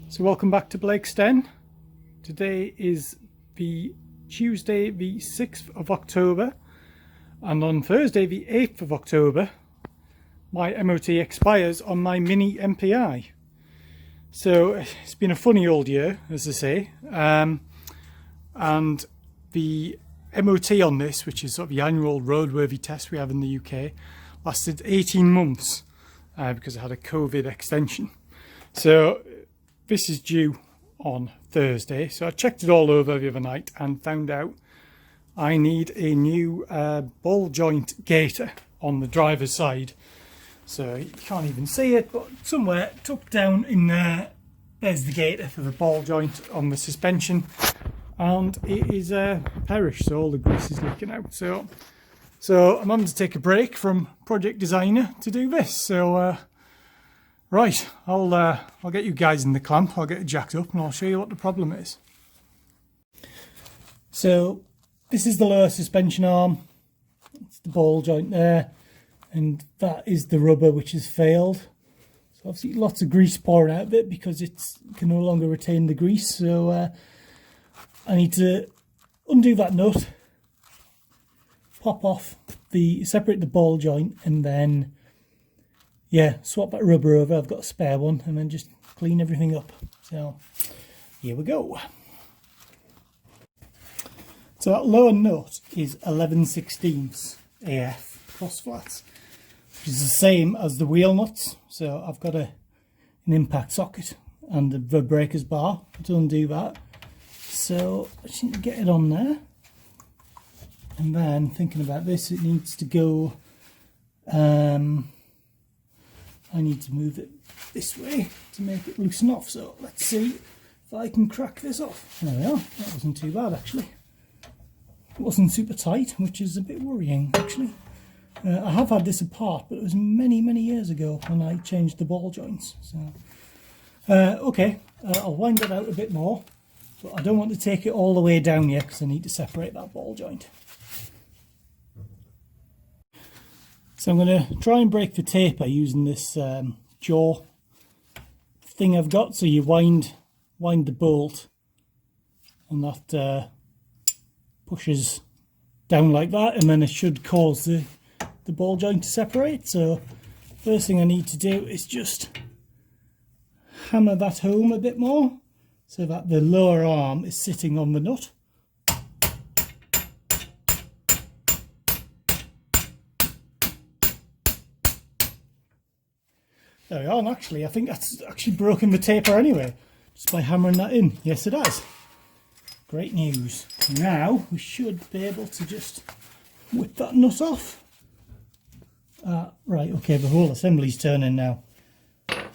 So welcome back to Blake's Den. Today is the Tuesday the 6th of October, and on Thursday the 8th of October my MOT expires on my Mini MPI. So it's been a funny old year, as I say, and the MOT on this, which is sort of the annual roadworthy test we have in the UK, lasted 18 months because I had a COVID extension. So this is due on Thursday. So I checked it all over the other night and found out I need a new ball joint gaiter on the driver's side. So you can't even see it, but somewhere tucked down in there, there's the gaiter for the ball joint on the suspension, and it is perished, so all the grease is leaking out. So I'm having to take a break from Project Designer to do this. So right, I'll get you guys in the clamp, I'll get it jacked up and I'll show you what the problem is. So this is the lower suspension arm, it's the ball joint there, and that is the rubber which has failed. So obviously lots of grease pouring out of it because it can no longer retain the grease. So I need to undo that nut, pop off separate the ball joint, and then swap that rubber over. I've got a spare one, and then just clean everything up. So here we go. So that lower nut is 11/16 AF cross flats, which is the same as the wheel nuts. So I've got an impact socket and the breakers bar to undo that. So I just need to get it on there, and then thinking about this, it needs to go, I need to move it this way to make it loosen off. So let's see if I can crack this off. There we are. That wasn't too bad actually. It wasn't super tight, which is a bit worrying actually. I have had this apart, but it was many years ago when I changed the ball joints. So okay, I'll wind it out a bit more. But I don't want to take it all the way down yet because I need to separate that ball joint. So I'm going to try and break the taper using this jaw thing I've got. So you wind the bolt, and that pushes down like that, and then it should cause the ball joint to separate. So first thing I need to do is just hammer that home a bit more, so that the lower arm is sitting on the nut. There we are, and actually I think that's actually broken the taper anyway, just by hammering that in. Yes, it has. Great news. Now we should be able to just whip that nut off. Right, okay, the whole assembly's turning now.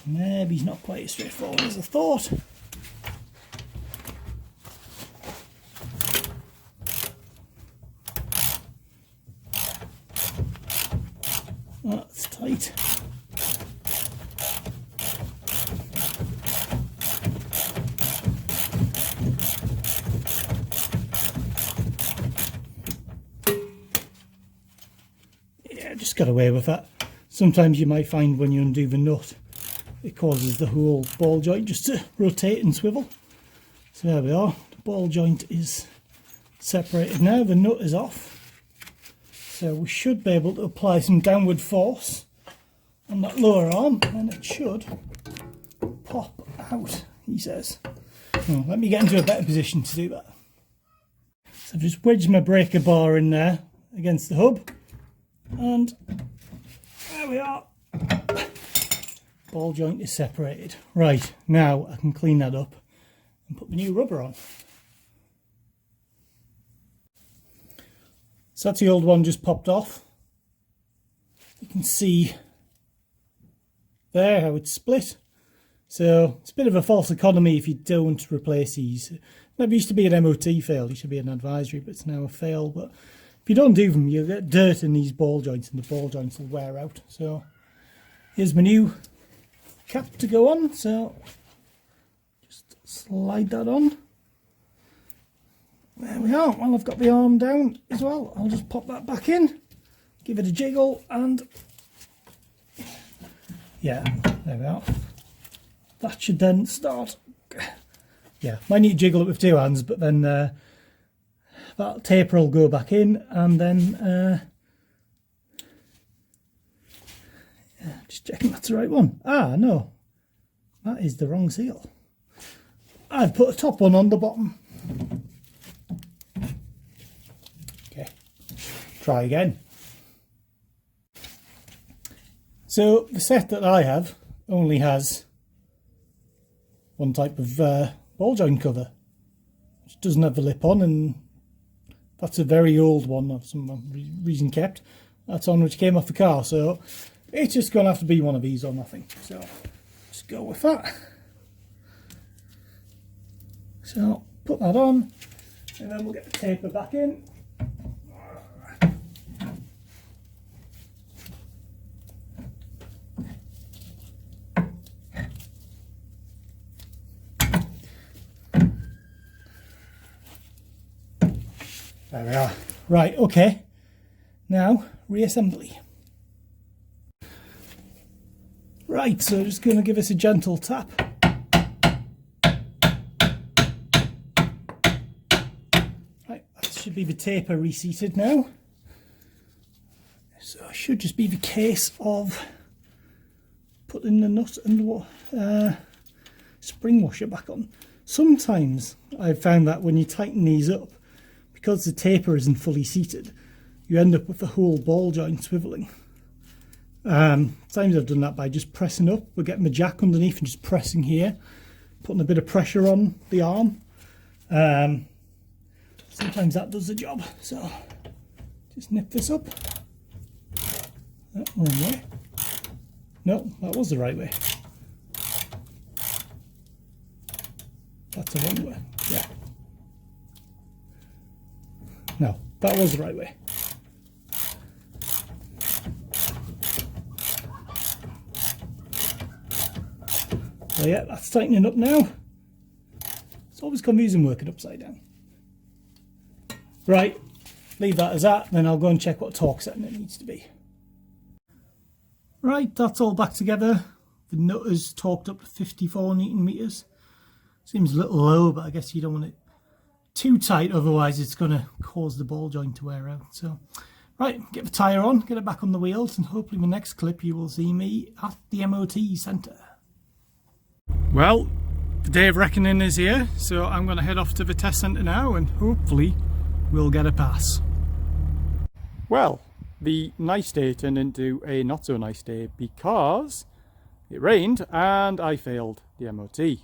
Maybe it's not quite as straightforward as I thought. That's tight. Yeah, just got away with that. Sometimes you might find when you undo the nut, it causes the whole ball joint just to rotate and swivel. So there we are. The ball joint is separated now. The nut is off. So we should be able to apply some downward force on that lower arm, and it should pop out, he says. Well, let me get into a better position to do that. So I've just wedged my breaker bar in there against the hub, and there we are. Ball joint is separated. Right, now I can clean that up and put the new rubber on. So that's the old one just popped off. You can see there how it's split. So it's a bit of a false economy if you don't replace these. It never used to be an MOT fail, it should be an advisory, but it's now a fail. But if you don't do them, you'll get dirt in these ball joints, and the ball joints will wear out. So here's my new cap to go on. So just slide that on. There we are. Well, I've got the arm down as well. I'll just pop that back in, give it a jiggle, and yeah, there we are. That should then start yeah, might need to jiggle it with two hands, but then that taper will go back in, and then just checking that's the right one. Ah, no, that is the wrong seal. I've put a top one on the bottom. Okay, try again. So the set that I have only has one type of ball joint cover, which doesn't have the lip on, and that's a very old one of some reason kept. That's on which came off the car, so it's just going to have to be one of these or nothing. So just go with that. So put that on, and then we'll get the taper back in. There we are. Right, okay. Now, reassembly. Right, so just going to give us a gentle tap. Right, that should be the taper reseated now. So it should just be the case of putting the nut and the spring washer back on. Sometimes I've found that when you tighten these up, because the taper isn't fully seated, you end up with the whole ball joint swiveling. Sometimes I've done that by just pressing up. We're getting the jack underneath and just pressing here, putting a bit of pressure on the arm. Sometimes that does the job. So just nip this up. Oh, wrong way. No, that was the right way. That's the wrong way. Yeah. No, that was the right way. So yeah, that's tightening up now. It's always confusing working upside down. Right, leave that as that, then I'll go and check what torque setting it needs to be. Right, that's all back together. The nut is torqued up to 54 Newton meters. Seems a little low, but I guess you don't want it too tight, otherwise it's going to cause the ball joint to wear out. So right, get the tyre on, get it back on the wheels, and hopefully in the next clip you will see me at the MOT centre. Well, the day of reckoning is here, so I'm going to head off to the test centre now and hopefully we'll get a pass. Well, the nice day turned into a not so nice day because it rained and I failed the MOT.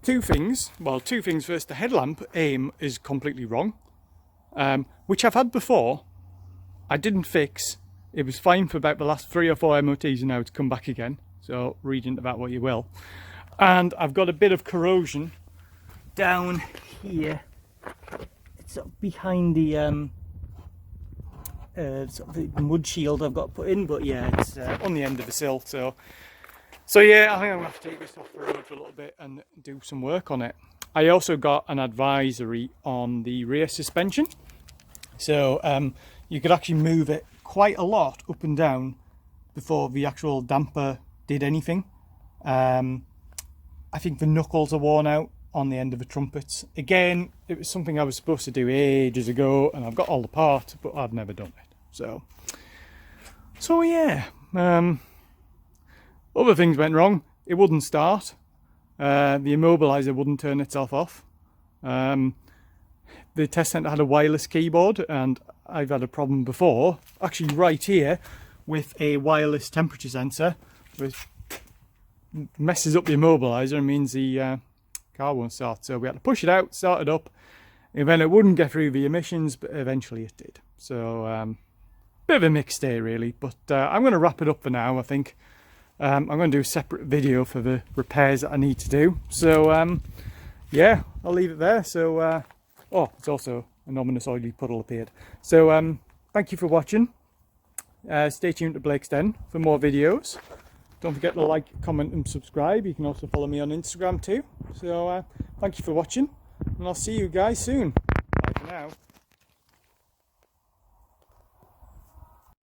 Two things first, the headlamp aim is completely wrong, which I've had before. I didn't fix. It was fine for about the last 3 or 4 MOTs and now it's come back again, so read into that what you will. And I've got a bit of corrosion down here. It's sort of behind the sort of the mud shield I've got put in, but yeah, it's on the end of the sill, so yeah, I think I'm going to have to take this off the road for a little bit and do some work on it. I also got an advisory on the rear suspension. So you could actually move it quite a lot up and down before the actual damper did anything. I think the knuckles are worn out on the end of the trumpets. Again, it was something I was supposed to do ages ago and I've got all the parts, but I've never done it. So yeah. Other things went wrong. It wouldn't start. The immobiliser wouldn't turn itself off. The test centre had a wireless keyboard and I've had a problem before, actually right here, with a wireless temperature sensor, which messes up the immobiliser and means the car won't start. So we had to push it out, start it up, and then it wouldn't get through the emissions, but eventually it did. So bit of a mixed day really, but I'm going to wrap it up for now, I think. I'm going to do a separate video for the repairs that I need to do. So yeah, I'll leave it there. So oh, it's also an ominous oily puddle appeared. So thank you for watching. Stay tuned to Blake's Den for more videos. Don't forget to like, comment and subscribe. You can also follow me on Instagram too. So thank you for watching and I'll see you guys soon. Bye for now.